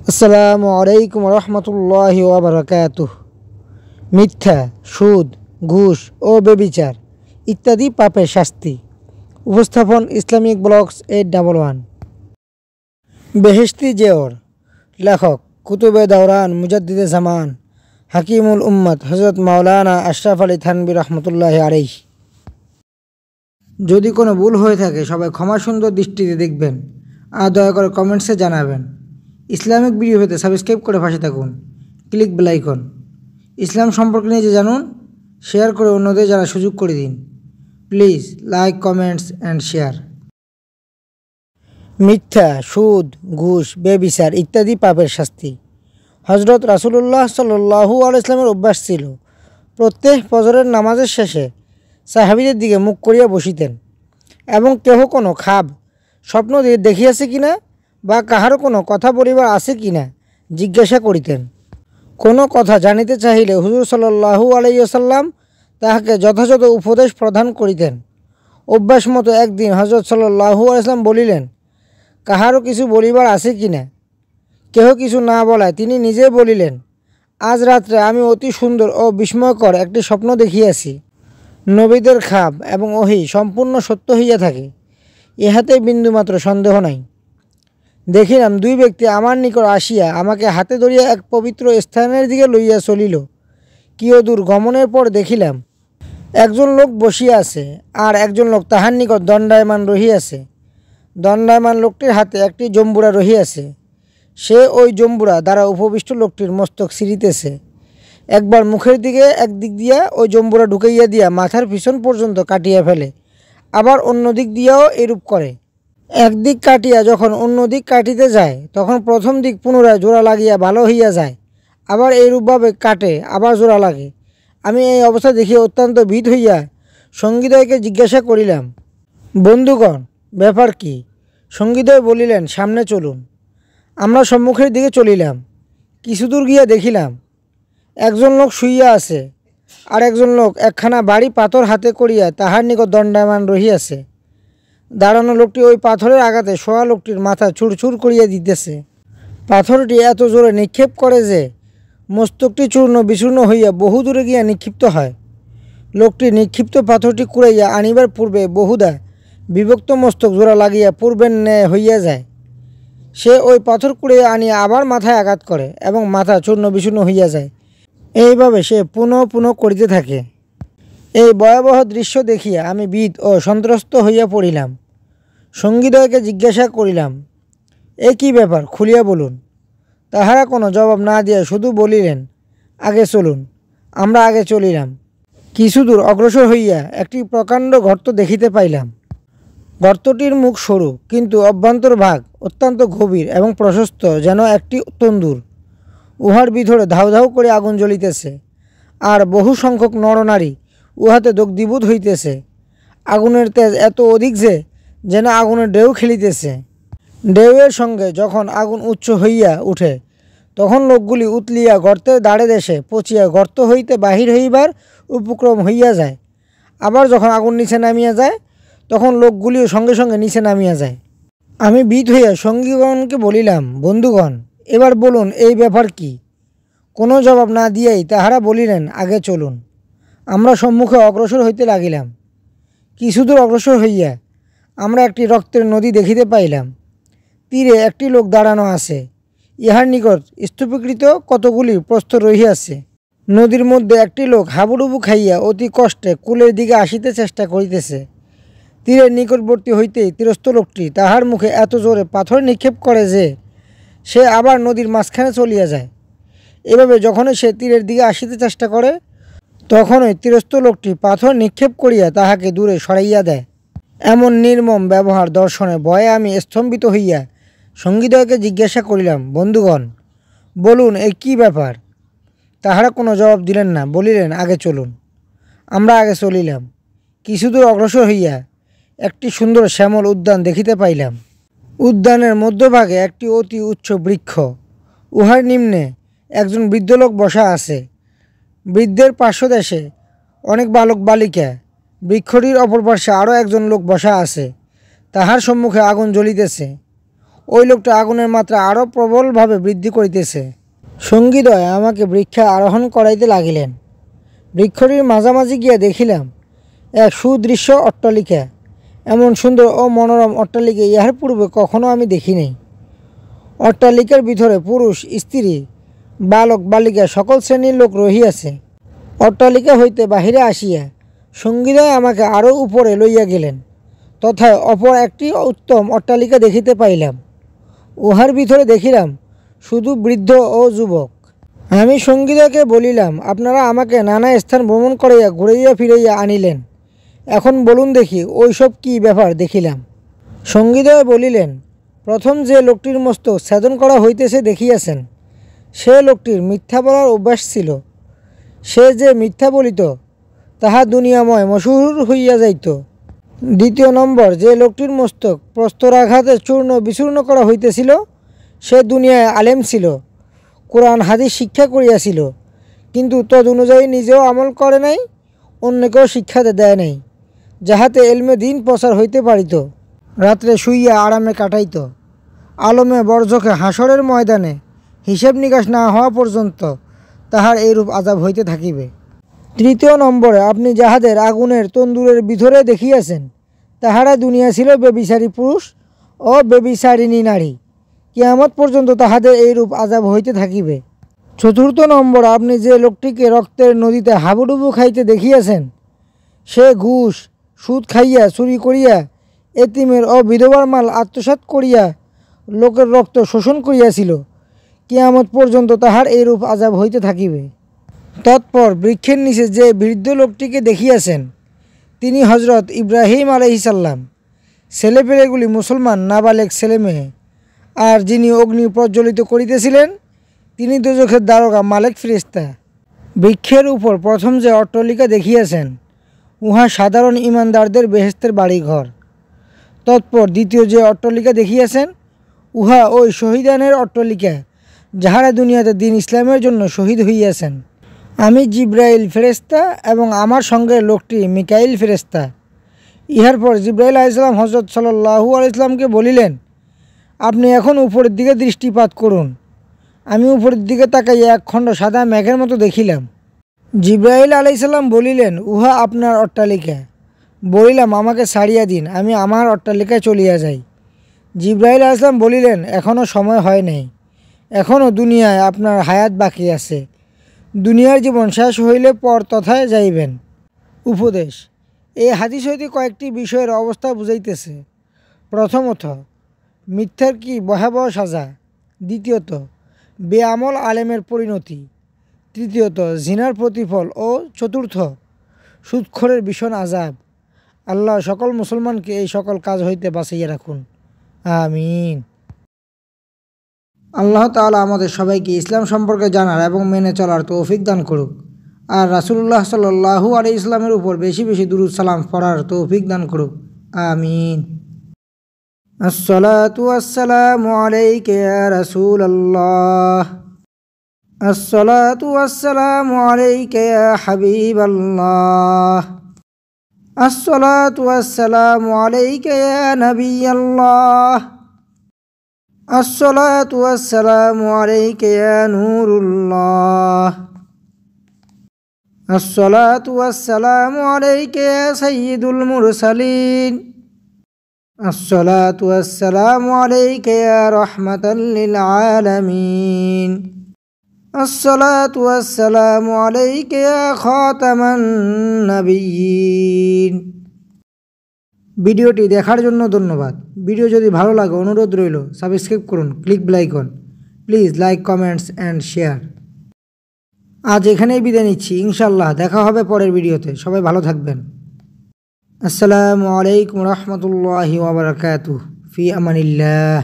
আসসালামু আলাইকুম রহমতুল্লাহি ওয়া বারাকাতুহ। মিথ্যা, সুদ, ঘুষ ও ব্যভিচার ইত্যাদি পাপের শাস্তি। উপস্থাপন ইসলামিক ব্লগস 811। বেহেশতি জেওর। লেখক কুতুবে দাওরান মুজাদ্দিদে জামান হাকিমুল উম্মত হযরত মাওলানা আশরাফ আলী থানভী রহমতুল্লাহি আলাইহি। যদি কোনো ভুল হয়ে থাকে সবাই ক্ষমা সুন্দর দৃষ্টিতে দেখবেন আর দয়া করে কমেন্টসে জানাবেন। ইসলামিক ভিডিও পেতে সাবস্ক্রাইব করে পাশে থাকুন, ক্লিক বেল আইকন। ইসলাম সম্পর্কে নিজে জানুন, শেয়ার করে অন্যদের জানার সুযোগ করে দিন। Please like, comments and share. মিথ্যা, সুদ, ঘুষ, ব্যভিচার ইত্যাদি পাপের শাস্তি। হজরত রাসূলুল্লাহ সাল্লাল্লাহু আলাইহি ওয়াসাল্লামের অভ্যাস ছিল প্রত্যেক ফজরের নামাজের শেষে সাহাবীদের দিকে মুখ করিয়া বসিতেন এবং কেহ কোনো খাব স্বপ্ন দেখিয়াছে কিনা বা কাহারও কোনো কথা বলিবার আছে কিনা জিজ্ঞাসা করিতেন। কোনো কথা জানিতে চাহিলে হুজুর সাল্লাল্লাহু আলাইহি ওয়াসাল্লাম তাহাকে যথাযথ উপদেশ প্রদান করিতেন। অভ্যাস মতো একদিন হজরত সাল্লাল্লাহু আলাইহি ওয়াসাল্লাম বলিলেন, কাহারও কিছু বলিবার আছে কিনা? কেহ কিছু না বলায় তিনি নিজে বলিলেন, আজ রাত্রে আমি অতি সুন্দর ও বিস্ময়কর একটি স্বপ্ন দেখিয়াছি। নবীদের খাব এবং ওহী সম্পূর্ণ সত্য হইয়া থাকে, ইহাতে বিন্দুমাত্র সন্দেহ নাই। দেখিলাম দুই ব্যক্তি আমার নিকট আসিয়া আমাকে হাতে ধরিয়া এক পবিত্র স্থানের দিকে লইয়া চলিল। কিয়দূর গমনের পর দেখিলাম একজন লোক বসিয়া আছে আর একজন লোক তাহার নিকট দণ্ডায়মান রহিয়াছে। দণ্ডায়মান লোকটির হাতে একটি জম্বুরা রহিয়াছে। সে ওই জম্বুরা দ্বারা উপবিষ্ট লোকটির মস্তক ছিঁড়িতেছে। একবার মুখের দিকে একদিক দিয়া ওই জম্বুরা ঢুকাইয়া দিয়া মাথার পিছন পর্যন্ত কাটিয়া ফেলে, আবার অন্য দিক দিয়াও এরূপ করে। একদিক কাটিয়া যখন অন্য দিক কাটিতে যায় তখন প্রথম দিক পুনরায় জোড়া লাগিয়া ভালো হইয়া যায়, আবার এইরূপভাবে কাটে, আবার জোড়া লাগে। আমি এই অবস্থা দেখিয়া অত্যন্ত ভীত হইয়া সঙ্গীদ্বয়কে জিজ্ঞাসা করিলাম, বন্ধুগণ, ব্যাপার কি? সঙ্গীদ্বয় বলিলেন, সামনে চলুন। আমরা সম্মুখের দিকে চলিলাম। কিছুদূর গিয়া দেখিলাম একজন লোক শুইয়া আছে আর একজন লোক একখানা ভারী পাথর হাতে করিয়া তাহার নিকট দণ্ডায়মান রহিয়াছে। দাঁড়ানো লোকটি ওই পাথরের আঘাতে শোয়া লোকটির মাথা ছুড়ছুর করিয়া দিতেছে। পাথরটি এত জোরে নিক্ষেপ করে যে মস্তকটি চূর্ণ বিচূর্ণ হইয়া বহু দূরে গিয়া নিক্ষিপ্ত হয়। লোকটি নিক্ষিপ্ত পাথরটি কুড়াইয়া আনিবার পূর্বে বহুদা বিভক্ত মস্তক জোড়া লাগিয়া পূর্বের ন্যায় হইয়া যায়। সে ওই পাথর কুড়াইয়া আনিয়া আবার মাথায় আঘাত করে এবং মাথা চূর্ণ বিচূর্ণ হইয়া যায়। এইভাবে সে পুনঃ পুনঃ করিতে থাকে। এই ভয়াবহ দৃশ্য দেখিয়া আমি ভীত ও সন্ত্রস্ত হইয়া পড়িলাম। সঙ্গীদ্বয়কে জিজ্ঞাসা করিলাম, এ কী ব্যাপার, খুলিয়া বলুন। তাহারা কোনো জবাব না দিয়া শুধু বলিলেন, আগে চলুন। আমরা আগে চলিলাম। কিছুদূর অগ্রসর হইয়া একটি প্রকাণ্ড গর্ত দেখিতে পাইলাম। গর্তটির মুখ সরু, কিন্তু অভ্যন্তর ভাগ অত্যন্ত গভীর এবং প্রশস্ত, যেন একটি তন্দুর। উহার ভিতরে ধাউ ধাউ করে আগুন জ্বলিতেছে, আর বহু সংখ্যক নরনারী উহাতে দগ্ধীভূত হইতেছে। আগুনের তেজ এত অধিক যে যেন আগুনের ঢেউ খেলিতেছে। ঢেউয়ের সঙ্গে যখন আগুন উচ্চ হইয়া উঠে তখন লোকগুলি উতলিয়া গর্তের দাঁড়ে দেশে পচিয়া গর্ত হইতে বাহির হইবার উপক্রম হইয়া যায়। আবার যখন আগুন নিচে নামিয়া যায় তখন লোকগুলিও সঙ্গে সঙ্গে নিচে নামিয়া যায়। আমি ভীত হইয়া সঙ্গীগণকে বলিলাম, বন্ধুগণ, এবার বলুন এই ব্যাপার কি? কোনো জবাব না দিয়াই তাহারা বলিলেন, আগে চলুন। আমরা সম্মুখে অগ্রসর হইতে লাগিলাম। কিছুদূর অগ্রসর হইয়া আমরা একটি রক্তের নদী দেখিতে পাইলাম। তীরে একটি লোক দাঁড়ানো আছে। ইহার নিকট স্তূপীকৃত কতগুলি প্রস্তর রহিয়াছে। নদীর মধ্যে একটি লোক হাবুডুবু খাইয়া অতি কষ্টে কূলের দিকে আসিতে চেষ্টা করিতেছে। তীরের নিকটবর্তী হইতেই তীরস্থ লোকটি তাহার মুখে এত জোরে পাথর নিক্ষেপ করে যে সে আবার নদীর মাঝখানে চলিয়া যায়। এভাবে যখনই সে তীরের দিকে আসিতে চেষ্টা করে তখনই তীরস্থ লোকটি পাথর নিক্ষেপ করিয়া তাহাকে দূরে সরাইয়া দেয়। এমন নির্মম ব্যবহার দর্শনে ভয়ে আমি স্তম্ভিত হইয়া সঙ্গীদ্বয়কে জিজ্ঞাসা করিলাম, বন্ধুগণ, বলুন এই কী ব্যাপার? তাহারা কোনো জবাব দিলেন না, বলিলেন, আগে চলুন। আমরা আগে চলিলাম। কিছুদূর অগ্রসর হইয়া একটি সুন্দর শ্যামল উদ্যান দেখিতে পাইলাম। উদ্যানের মধ্যভাগে একটি অতি উচ্চ বৃক্ষ, উহার নিম্নে একজন বৃদ্ধ লোক বসা আছে। বৃদ্ধের পার্শ্বদেশে অনেক বালক বালিকা। বৃক্ষটির অপর পার্শ্বে আরও একজন লোক বসা আছে। তাহার সম্মুখে আগুন জ্বলিতেছে। ওই লোকটা আগুনের মাত্রা আরও প্রবলভাবে বৃদ্ধি করিতেছে। সঙ্গীদ্বয় আমাকে বৃক্ষে আরোহণ করাইতে লাগিলেন। বৃক্ষটির মাঝামাঝি গিয়া দেখিলাম এক সুদৃশ্য অট্টালিকা। এমন সুন্দর ও মনোরম অট্টালিকা ইহার পূর্বে কখনো আমি দেখি নাই। অট্টালিকার ভিতরে পুরুষ, স্ত্রী, বালক, বালিকা সকল শ্রেণীর লোক রহিয়াছে। অট্টালিকা হইতে বাহিরে আসিয়া সঙ্গীদ্বয় আমাকে আরও উপরে লইয়া গেলেন, তথায় অপর একটি উত্তম অট্টালিকা দেখিতে পাইলাম। উহার ভিতরে দেখিলাম শুধু বৃদ্ধ ও যুবক। আমি সঙ্গীদ্বয়কে বলিলাম, আপনারা আমাকে নানা স্থান ভ্রমণ করাইয়া ঘুরাইয়া ফিরাইয়া আনিলেন, এখন বলুন দেখি ওইসব কী ব্যাপার দেখিলাম। সঙ্গীদ্বয় বলিলেন, প্রথম যে লোকটির মস্তক ছেদন করা হইতেছে দেখিয়াছেন, সে লোকটির মিথ্যা বলার অভ্যাস ছিল। সে যে মিথ্যা বলিত তাহা দুনিয়াময় মশহুর হইয়া যাইত। দ্বিতীয় নম্বর, যে লোকটির মস্তক প্রস্তরাঘাতে চূর্ণ বিচূর্ণ করা হইতেছিল, সে দুনিয়ায় আলেম ছিল, কোরআন হাদিস শিক্ষা করিয়াছিল, কিন্তু তদ অনুযায়ী নিজেও আমল করে নাই, অন্যকেও শিক্ষাতে দেয় নাই, যাহাতে এলমে দিন প্রচার হইতে পারিত। রাত্রে শুইয়া আরামে কাটাইত, আলমে বর্জকে হাসরের ময়দানে হিসেব নিকাশ না হওয়া পর্যন্ত তাহার এইরূপ আযাব হইতে থাকিবে। তৃতীয় নম্বরে, আপনি যাহাদের আগুনের তন্দুরের ভিতরে দেখিয়াছেন, তাহারা দুনিয়া ছিল বেবিচারী পুরুষ ও বেবিচারিণী নারী, কিয়ামত পর্যন্ত তাহাদের এইরূপ আযাব হইতে থাকিবে। চতুর্থ নম্বর, আপনি যে লোকটিকে রক্তের নদীতে হাবুডুবু খাইতে দেখিয়াছেন, সে ঘুষ সুদ খাইয়া, চুরি করিয়া, এতিমের ও বিধবার মাল আত্মসাৎ করিয়া লোকের রক্ত শোষণ করিয়াছিল, কিয়ামত পর্যন্ত তাহার এইরূপ আযাব হইতে থাকিবে। তৎপর বৃক্ষের নিচে যে বৃদ্ধ লোকটিকে দেখিয়াছেন, তিনি হজরত ইব্রাহিম আলাইহিসাল্লাম। ছেলেপেলেগুলি মুসলমান নাবালেক ছেলেমেয়ে। আর যিনি অগ্নি প্রজ্বলিত করিতেছিলেন, তিনি দোজখের দারোগা মালেক ফেরেশতা। বৃক্ষের উপর প্রথম যে অট্টালিকা দেখিয়াছেন, উহা সাধারণ ইমানদারদের বেহেশতের বাড়িঘর। তৎপর দ্বিতীয় যে অট্টালিকা দেখিয়াছেন, উহা ওই শহীদানের অট্টালিকা, যাহারা দুনিয়াতে দিন ইসলামের জন্য শহীদ হইয়াছেন। আমি জিব্রাইল ফেরেশতা এবং আমার সঙ্গে লোকটি মিকাইল ফেরেশতা। ইহার পর জিব্রাইল আলাইহিস সালাম হযরত সাল্লাল্লাহু আলাইহি ওয়াসাল্লামকে বলিলেন, আপনি এখন উপরের দিকে দৃষ্টিপাত করুন। আমি উপরের দিকে তাকাইয়া এক খণ্ড সাদা মেঘের মতো দেখিলাম। জিব্রাইল আলাইহিস সালাম বলিলেন, উহা আপনার অট্টালিকা। বলিলাম, আমাকে ছাড়িয়া দিন, আমি আমার অট্টালিকায় চলিয়া যাই। জিব্রাইল আলাইহিস সালাম বলিলেন, এখনও সময় হয় নাই, এখনও দুনিয়ায় আপনার হায়াত বাকি আছে। দুনিয়ার জীবন শেষ হইলে পর তথায় যাইবেন। উপদেশ: এই হাদিস হইতে কয়েকটি বিষয়ের অবস্থা বুঝাইতেছে। প্রথমত, মিথ্যার কি ভয়াবহ সাজা। দ্বিতীয়ত, বেআমল আলেমের পরিণতি। তৃতীয়ত, জিনার প্রতিফল। ও চতুর্থ, সুদখোরের ভীষণ আযাব। আল্লাহ সকল মুসলমানকে এই সকল কাজ হইতে বাঁচাইয়া রাখুন, আমিন। আল্লাহ তাআলা আমাদের সবাইকে ইসলাম সম্পর্কে জানার এবং মেনে চলার তৌফিক দান করুক, আর রাসূলুল্লাহ সাল্লাল্লাহু আলাইহি ইসলামের উপর বেশি বেশি দুরূদ সালাম পড়ার তৌফিক দান করুক, আমিন। আসসালাতু ওয়াসসালামু আলাইকা ইয়া রাসূলাল্লাহ, আসসালাতু ওয়াসসালামু আলাইকা ইয়া হাবিবাল্লাহ, আসসালাতু ওয়াসসালামু আলাইকা ইয়া নবিয়াল্লাহ, আসসালাতু ওয়াসসালামু আলাইকা ইয়া নূরুল্লাহ, আসসালাতু ওয়াসসালামু আলাইকা ইয়া সাইয়্যিদুল মুরসালিন, আসসালাতু ওয়াসসালামু আলাইকা ইয়া রাহমাতাল লিল আলামিন, আসসালাতু ওয়াসসালামু আলাইকা ইয়া খাতামান নাবিয়্যিন। ভিডিওটি দেখার জন্য ধন্যবাদ। ভিডিও যদি ভালো লাগে অনুরোধ রইল সাবস্ক্রাইব করুন, click bell icon. Please like, comments and share. আজ এখানেই বিদায় নিচ্ছি, ইনশাআল্লাহ দেখা হবে পরের ভিডিওতে। সবাই ভালো থাকবেন। আসসালামু আলাইকুম রহমতুল্লাহি ওয়া বারাকাতুহু। ফি আমানিল্লাহ।